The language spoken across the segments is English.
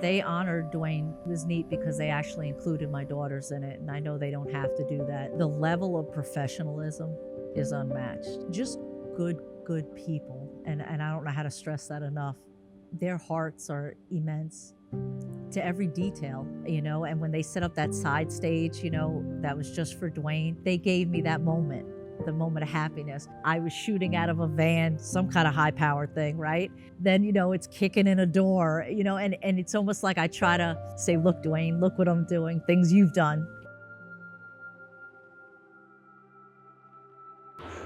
They honored Dwayne. It was neat because they actually included my daughters in it, and I know they don't have to do that. The level of professionalism is unmatched. Just good people, and I don't know how to stress that enough. Their hearts are immense to every detail, and when they set up that side stage, that was just for Dwayne, they gave me that moment, the moment of happiness. I was shooting out of a van, some kind of high powered thing, right? Then, it's kicking in a door, and it's almost like I try to say, look, Dwayne, look what I'm doing, things you've done.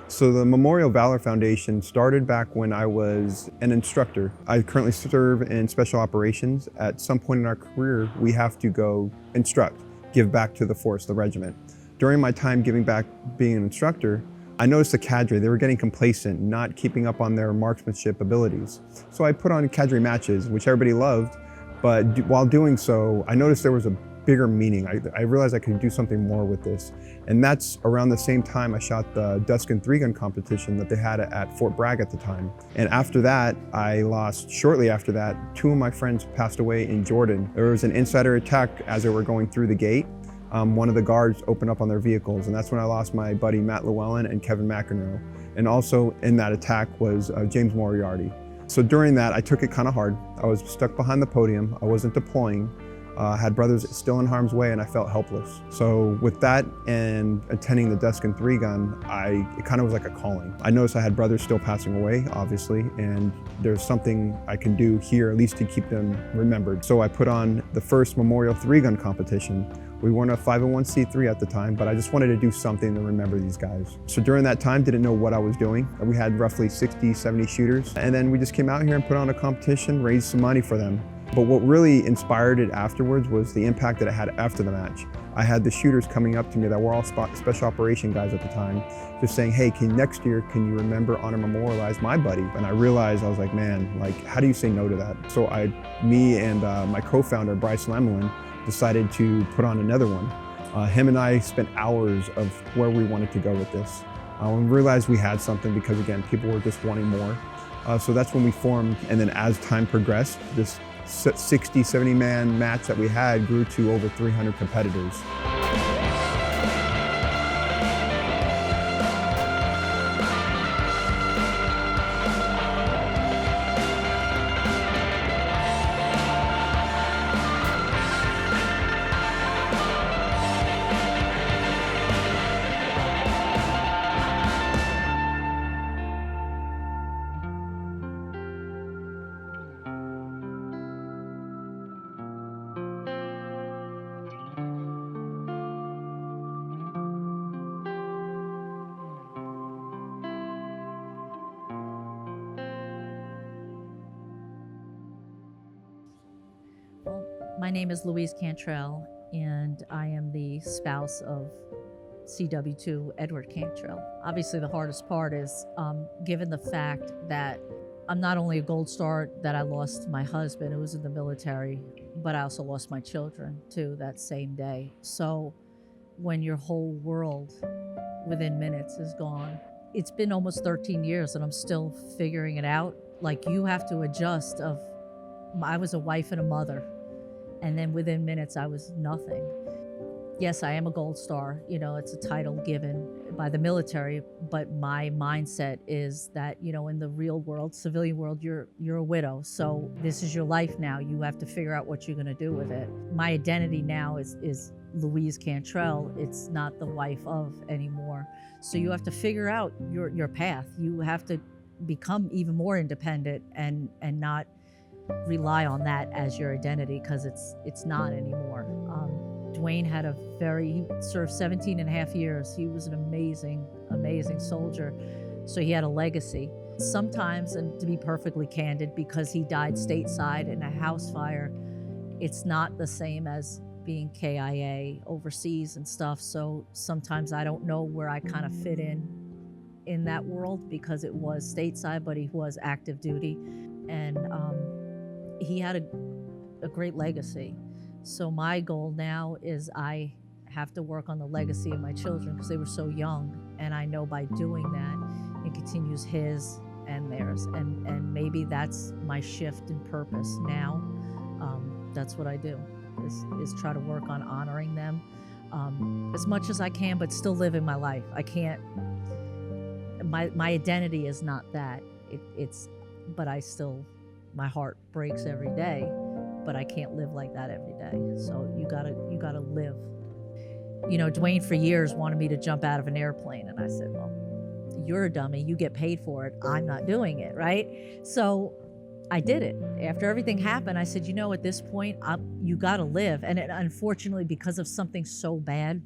So the Memorial Valor Foundation started back when I was an instructor. I currently serve in special operations. At some point in our career, we have to go instruct, give back to the force, the regiment. During my time giving back being an instructor, I noticed the cadre, they were getting complacent, not keeping up on their marksmanship abilities. So I put on cadre matches, which everybody loved, but while doing so, I noticed there was a bigger meaning. I realized I could do something more with this. And that's around the same time I shot the Dusk and 3-gun competition that they had at Fort Bragg at the time. And after that, shortly after that, 2 of my friends passed away in Jordan. There was an insider attack as they were going through the gate. One of the guards opened up on their vehicles, and that's when I lost my buddy Matt Llewellyn and Kevin McEnroe. And also in that attack was James Moriarty. So during that, I took it kind of hard. I was stuck behind the podium. I wasn't deploying. Had brothers still in harm's way, and I felt helpless. So with that and attending the Dusk and 3-gun, it kind of was like a calling. I noticed I had brothers still passing away, obviously, and there's something I can do here, at least to keep them remembered. So I put on the first Memorial 3-gun competition. We weren't a 501c3 at the time, but I just wanted to do something to remember these guys. So during that time, didn't know what I was doing. We had roughly 60, 70 shooters, and then we just came out here and put on a competition, raised some money for them. But what really inspired it afterwards was the impact that it had after the match. I had the shooters coming up to me that were all special operation guys at the time, just saying, hey, next year, can you remember, honor, memorialize my buddy? And I realized, I was like, man, how do you say no to that? So me and my co-founder, Bryce Lemelin, decided to put on another one. Him and I spent hours of where we wanted to go with this. We realized we had something because, again, people were just wanting more. So that's when we formed, and then as time progressed, this 60, 70-man match that we had grew to over 300 competitors. My name is Louise Cantrell, and I am the spouse of CW2 Edward Cantrell. Obviously, the hardest part is given the fact that I'm not only a Gold Star, that I lost my husband who was in the military, but I also lost my children too that same day. So when your whole world within minutes is gone, it's been almost 13 years and I'm still figuring it out. Like, you have to adjust I was a wife and a mother, and then within minutes I was nothing. Yes, I am a Gold Star, it's a title given by the military, but my mindset is that, in the real world, civilian world, you're a widow. So this is your life now. You have to figure out what you're gonna do with it. My identity now is Louise Cantrell. It's not the wife of anymore. So you have to figure out your path. You have to become even more independent and not rely on that as your identity, because it's not anymore. Dwayne he served 17 and a half years. He was an amazing, amazing soldier. So he had a legacy. Sometimes, and to be perfectly candid, because he died stateside in a house fire, it's not the same as being KIA overseas and stuff. So sometimes I don't know where I kind of fit in that world, because it was stateside, but he was active duty. And he had a great legacy. So my goal now is I have to work on the legacy of my children, because they were so young. And I know by doing that, it continues his and theirs. And maybe that's my shift in purpose now. That's what I do, is try to work on honoring them as much as I can, but still living my life. I can't, my identity is not that. But I still, my heart breaks every day, but I can't live like that every day. So you gotta live. You know, Dwayne for years wanted me to jump out of an airplane, and I said, well, you're a dummy, you get paid for it, I'm not doing it, right? So I did it. After everything happened, I said, you know, at this point, you gotta live. And unfortunately, because of something so bad,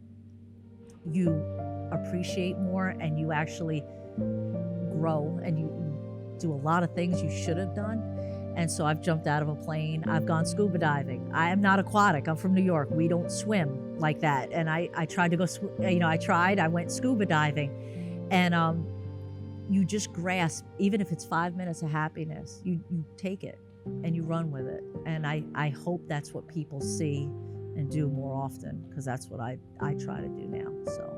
you appreciate more and you actually grow and you do a lot of things you should have done. And so I've jumped out of a plane. I've gone scuba diving. I am not aquatic. I'm from New York. We don't swim like that. And I tried to go, I went scuba diving. And you just grasp, even if it's 5 minutes of happiness, you take it and you run with it. And I hope that's what people see and do more often, because that's what I try to do now. So.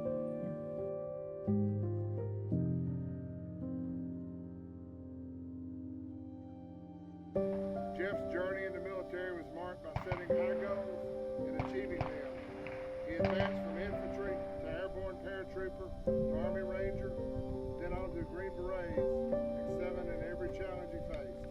Jeff's journey in the military was marked by setting high goals and achieving them. He advanced from infantry to airborne paratrooper to Army Ranger, then on to Green Berets, excelling in every challenge he faced.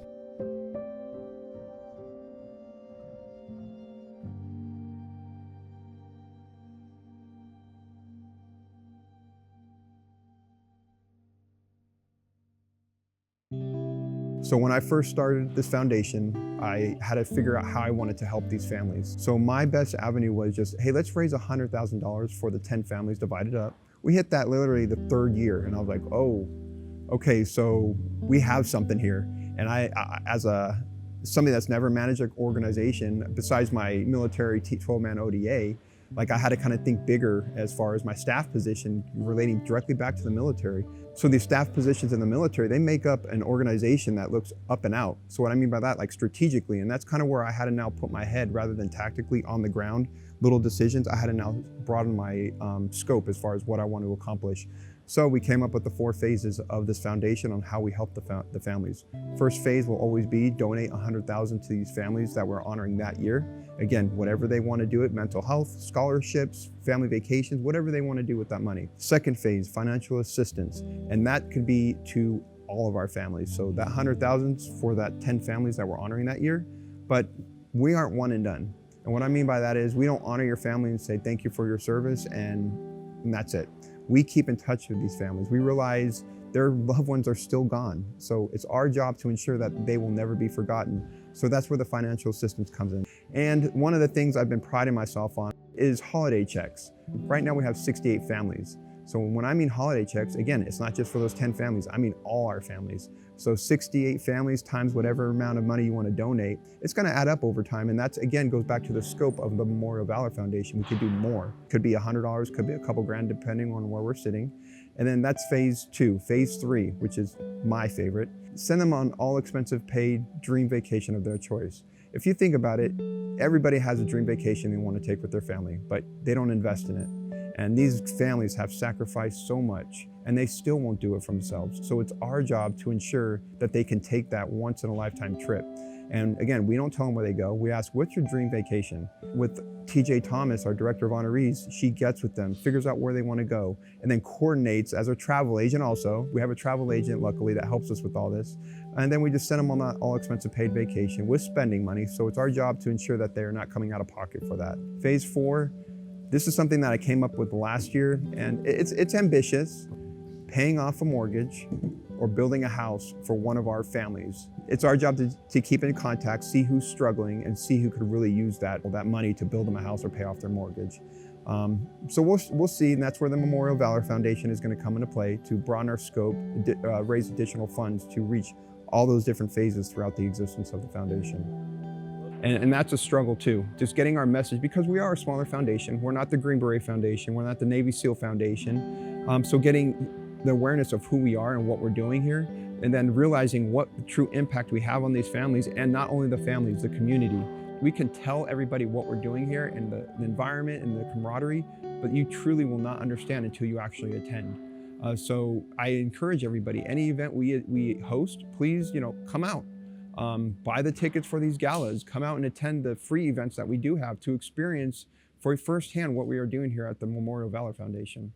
So when I first started this foundation, I had to figure out how I wanted to help these families. So my best avenue was just, hey, let's raise $100,000 for the 10 families divided up. We hit that literally the 3rd year, and I was like, oh, okay, so we have something here. And I as somebody that's never managed an organization, besides my military 12-man ODA, like I had to kind of think bigger as far as my staff position relating directly back to the military. So these staff positions in the military, they make up an organization that looks up and out. So what I mean by that, like strategically, and that's kind of where I had to now put my head rather than tactically on the ground, little decisions. I had to now broaden my scope as far as what I want to accomplish. So we came up with the 4 phases of this foundation on how we help the families. First phase will always be donate $100,000 to these families that we're honoring that year. Again, whatever they want to do it, mental health, scholarships, family vacations, whatever they want to do with that money. Second phase, financial assistance, and that could be to all of our families. So that $100,000 is for that 10 families that we're honoring that year, but we aren't one and done. And what I mean by that is we don't honor your family and say thank you for your service and that's it. We keep in touch with these families. We realize their loved ones are still gone. So it's our job to ensure that they will never be forgotten. So that's where the financial assistance comes in. And one of the things I've been priding myself on is holiday checks. Right now we have 68 families. So when I mean holiday checks, again, it's not just for those 10 families, I mean all our families. So 68 families times whatever amount of money you want to donate, it's going to add up over time. And that's, again, goes back to the scope of the Memorial Valor Foundation. We could do more. Could be $100, could be a couple grand, depending on where we're sitting. And then that's phase 2. Phase 3, which is my favorite, send them on all expensive paid dream vacation of their choice. If you think about it, everybody has a dream vacation they want to take with their family, but they don't invest in it. And these families have sacrificed so much and they still won't do it for themselves. So it's our job to ensure that they can take that once in a lifetime trip. And again, we don't tell them where they go. We ask, what's your dream vacation? With TJ Thomas, our director of honorees, she gets with them, figures out where they want to go, and then coordinates as a travel agent also. We have a travel agent, luckily, that helps us with all this. And then we just send them on that all expensive paid vacation with spending money. So it's our job to ensure that they're not coming out of pocket for that. Phase 4, this is something that I came up with last year, and it's ambitious. Paying off a mortgage or building a house for one of our families. It's our job to keep in contact, see who's struggling, and see who could really use that money to build them a house or pay off their mortgage. So we'll see, and that's where the Memorial Valor Foundation is going to come into play to broaden our scope, raise additional funds to reach all those different phases throughout the existence of the foundation. And that's a struggle too, just getting our message, because we are a smaller foundation. We're not the Green Beret Foundation, we're not the Navy SEAL Foundation. So getting the awareness of who we are and what we're doing here, and then realizing what true impact we have on these families, and not only the families, the community. We can tell everybody what we're doing here and the environment and the camaraderie, but you truly will not understand until you actually attend. So I encourage everybody, any event we host, please, come out. Buy the tickets for these galas, come out and attend the free events that we do have to experience for firsthand what we are doing here at the Memorial Valor Foundation.